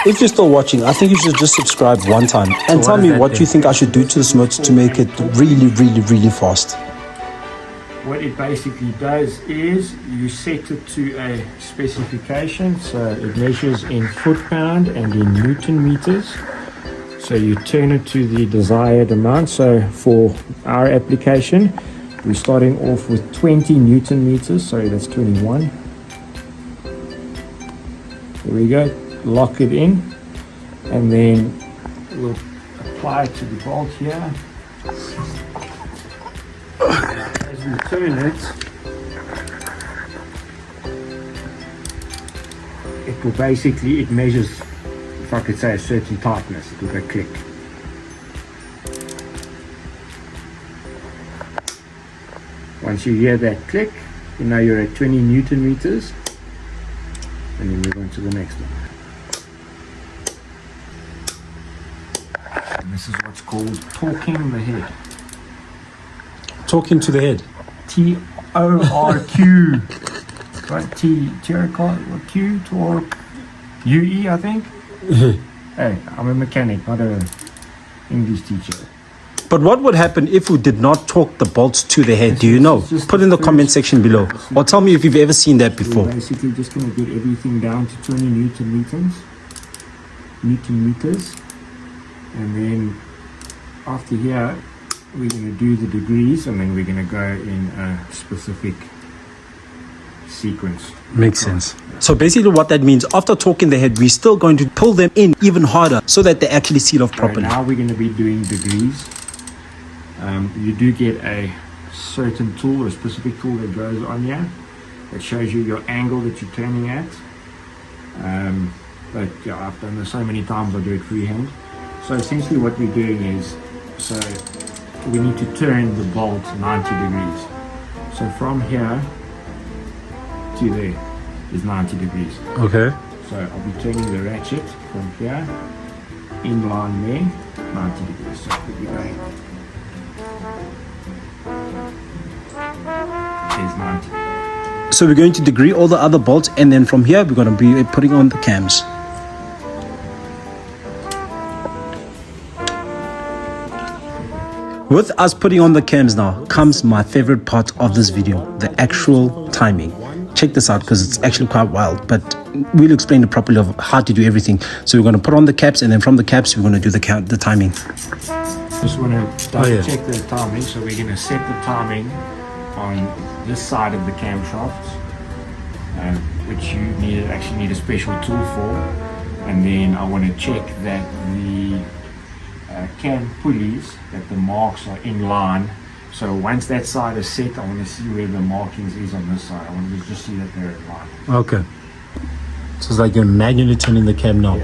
If you're still watching, I think you should just subscribe one time and tell me what you think I should do to this motor to make it really fast. What it basically does is you set it to a specification, so it measures in foot-pound and in Newton meters. So you turn it to the desired amount. So for our application, we're starting off with 20 Newton meters. Sorry, that's 21. There we go. Lock it in, and then we'll apply it to the bolt here. As we turn it, it will basically, it measures, if I could say, a certain tightness. It will go click. Once you hear that click, you know you're at 20 Newton meters, and then move on to the next one. And this is what's called torquing the head. Talking to the head. T-O-R-Q. Right? T-O-R-Q, torque. U-E, I think. Hey, I'm a mechanic, not an English teacher. But what would happen if we did not torque the bolts to the head? Do you know? Put in the comment section below. Or tell me if you've ever seen that before. We're basically just going to get everything down to 20 Newton meters. And then after here, we're going to do the degrees, and then we're going to go in a specific sequence. Makes sense. So basically what that means, after torquing the head, we're still going to pull them in even harder so that they actually seal off properly. Now we're going to be doing degrees. You do get a certain tool, a specific tool that goes on here that shows you your angle that you're turning at. But yeah, I've done this so many times, I do it freehand. So essentially what we're doing is, so we need to turn the bolt 90 degrees. So from here to there is 90 degrees. Okay. So I'll be turning the ratchet from here, in line there, 90 degrees. So we'll be going, there's 90 degrees. So we're going to degree all the other bolts, and then from here we're going to be putting on the cams. With us putting on the cams now comes my favorite part of this video, the actual timing. Check this out because it's actually quite wild, but we'll explain it properly of how to do everything. So we're going to put on the caps, and then from the caps we're going to do the timing. Just want to check the timing. So we're going to set the timing on this side of the camshaft, which you actually need a special tool for. And then I want to check that the cam pulleys, that the marks are in line. So once that side is set, I want to see where the markings is on this side. I want to just see that they're in line. Okay. So it's like you're manually turning the cam now,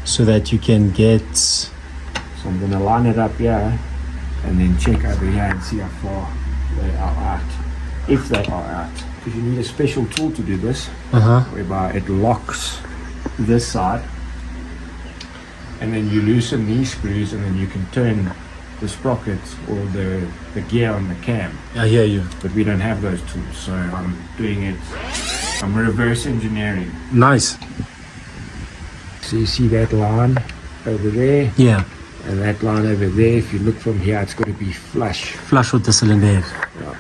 so that you can get. So I'm going to line it up here, and then check over here and see how far they are out, if they are out. Because you need a special tool to do this, whereby it locks this side, and then you loosen these screws, and then you can turn the sprockets or the gear on the cam. I hear you. But we don't have those tools, so I'm doing it, I'm reverse engineering. Nice. So you see that line over there? Yeah. And that line over there, if you look from here, it's got to be flush. Flush with the cylinder head. Yeah.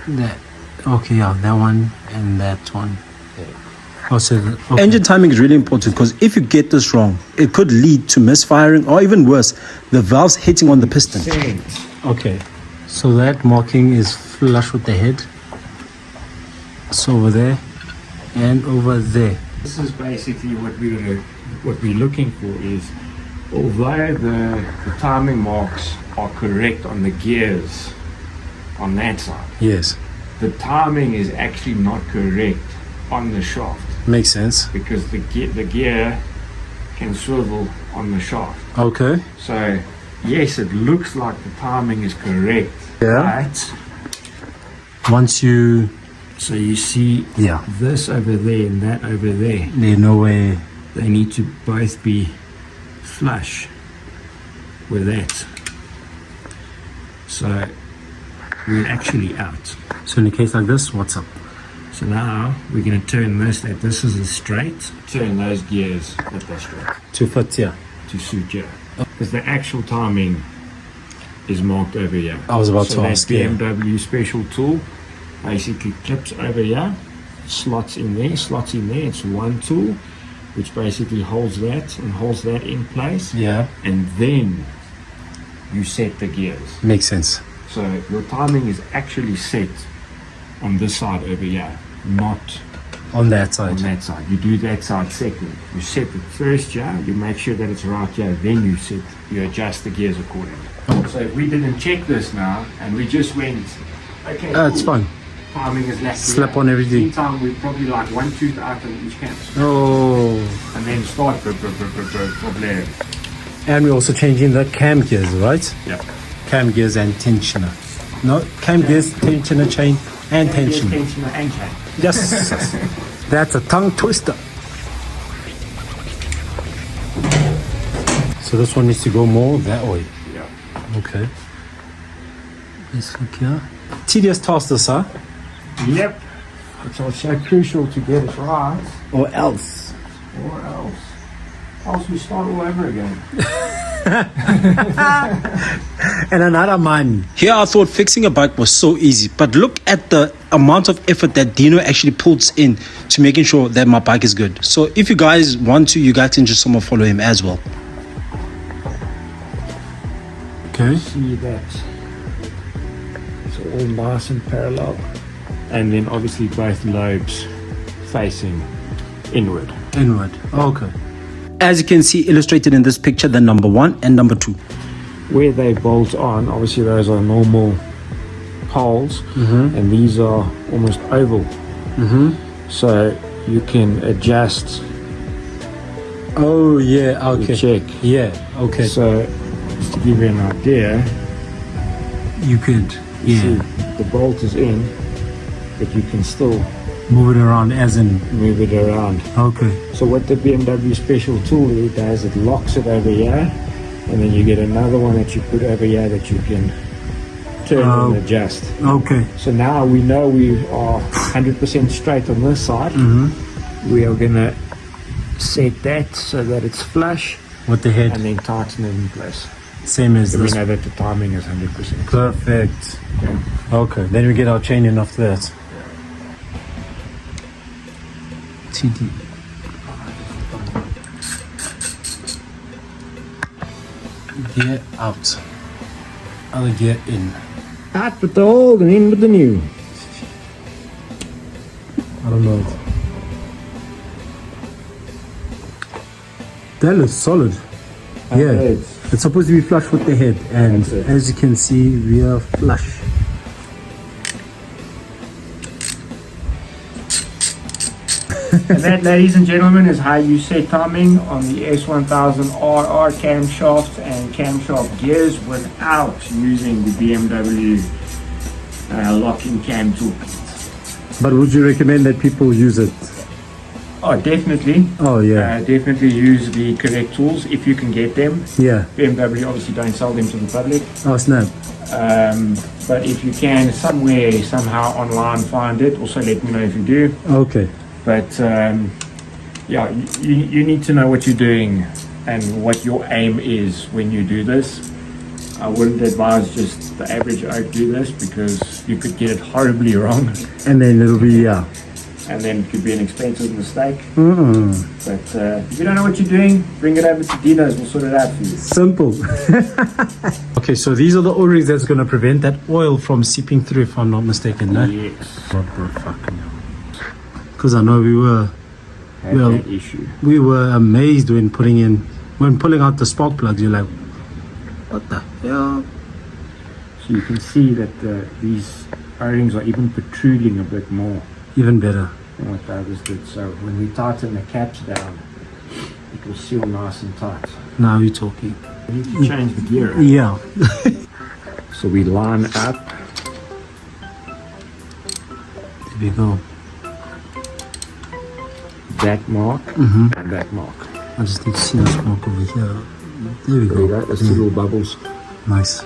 That. Okay, yeah, that one and that one. Oh, so engine timing is really important, because if you get this wrong, it could lead to misfiring, or even worse, the valves hitting on the piston. Okay, so that marking is flush with the head. So over there and over there. This is basically what we're looking for is, although the timing marks are correct on the gears on that side, yes, the timing is actually not correct on the shaft. Makes sense. Because the gear can swivel on the shaft. Okay. So yes, it looks like the timing is correct. Yeah. But once you, so you see, this over there and that over there, there's no way they need to both be flush with that. So we're actually out. So in a case like this, what's up? So now we're going to turn this, that this is a straight, turn those gears that they're straight To fit here. to suit you. Because the actual timing is marked over here. I was about so to that ask, yeah. BMW special tool basically clips over here, slots in there. It's one tool which basically holds that and holds that in place. Yeah. And then you set the gears. Makes sense. So your timing is actually set on this side over here, not On that side. on that side. You do that side second. You set it first, yeah. You make sure that it's right here. Then you adjust the gears accordingly. So if we didn't check this now and we just went, okay, It's fine. timing is left. Slap here. on everything. Meantime, we probably like one tooth out on each cam, Oh. and then start from there. And we're also changing the cam gears, right? Yep. Cam gears and tensioner. No, cam gears, tensioner, chain, and tensioner. Tensioner and chain. Yes. That's a tongue twister. So this one needs to go more that way. Yeah. Okay. Let's look here. Tedious task this, huh? Yep. It's so crucial to get it right, Or else. or else we start all over again. And another man. Here I thought fixing a bike was so easy, but look at the amount of effort that Dino actually puts in to making sure that my bike is good. So if you guys want to, you guys can just somehow follow him as well. Okay. See that it's all nice and parallel, and then obviously both lobes facing inward. Inward. Okay. As you can see illustrated in this picture, the number 1 and number 2. Where they bolt on, obviously those are normal holes, and these are almost oval. So you can adjust Oh yeah. the Okay. check. Yeah. Okay. So just to give you an idea, You could. you Yeah. see the bolt is in, but you can still Move it around as in. move it around. Okay. So what the BMW special tool does, it locks it over here, and then you get another one that you put over here that you can turn and adjust. Okay. So now we know we are 100% straight on this side. We are gonna set that so that it's flush, With the head. and then tighten it in place. Same as So we this. know that the timing is 100%. Perfect. Okay. Okay. Then we get our chain in after that. TD. Gear out. Other gear in. Out with the old and in with the new. I don't know. That looks solid. Yeah. It's supposed to be flush with the head, and That's it. as you can see, we are flush. And that, ladies and gentlemen, is how you set timing on the S1000RR camshaft and camshaft gears without using the BMW locking cam tool. But would you recommend that people use it? Oh, definitely. Oh yeah, Definitely use the correct tools if you can get them. yeah. BMW obviously don't sell them to the public. Oh snap. But if you can somewhere, somehow online find it, also let me know if you do. Okay. But yeah, you need to know what you're doing and what your aim is when you do this. I wouldn't advise just the average oak do this, because you could get it horribly wrong, And then it'll be yeah. and then it could be an expensive mistake. Mm. But if you don't know what you're doing, bring it over to Dinos, we'll sort it out for you. Simple. Okay, so these are the O-rings that's gonna prevent that oil from seeping through, if I'm not mistaken, no? Yes, Because I know we were Well, that issue. we were amazed when pulling out the spark plugs. You're like, what the hell? So you can see that these O-rings are even protruding a bit more Even better. than what the others did. So when we tighten the caps down, it will seal nice and tight. Now you're talking. You need to change the gear. Yeah. So we line up. There we go. That mark and that mark. I just need to see this mark over here. There we There you go. go. Those two little bubbles. Nice.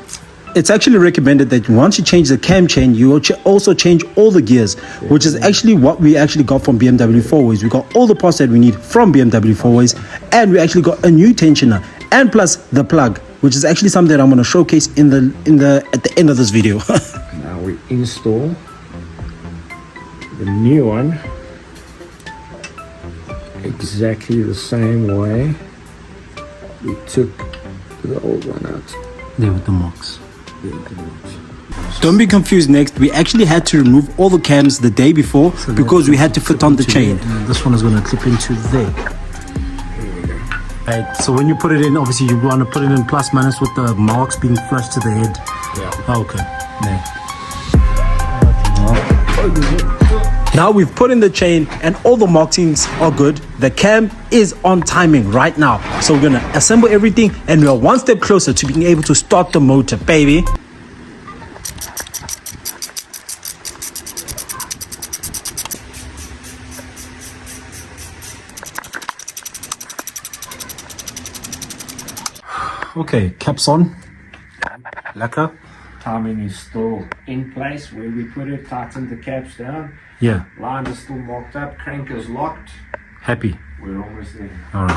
it's actually recommended that once you change the cam chain, you also change all the gears, which is actually what we actually got from BMW 4Ways. We got all the parts that we need from BMW 4Ways, and we actually got a new tensioner, and plus the plug, which is actually something that I'm going to showcase at the end of this video. Now we install the new one exactly the same way we took the old one out. There with the marks. Don't be confused. Next, we actually had to remove all the cams the day before because we had to fit on the chain. This one is going to clip into there. Right, so when you put it in, obviously you want to put it in plus minus with the marks being flush to the head. Yeah. Okay. Now we've put in the chain and all the markings are good. The cam is on timing right now. So we're going to assemble everything and we are one step closer to being able to start the motor, baby. Okay, caps on. Lacquer. Timing is still in place. Where we put it, tighten the caps down. Yeah. Line is still marked up. Crank is locked. Happy. We're almost there. All right.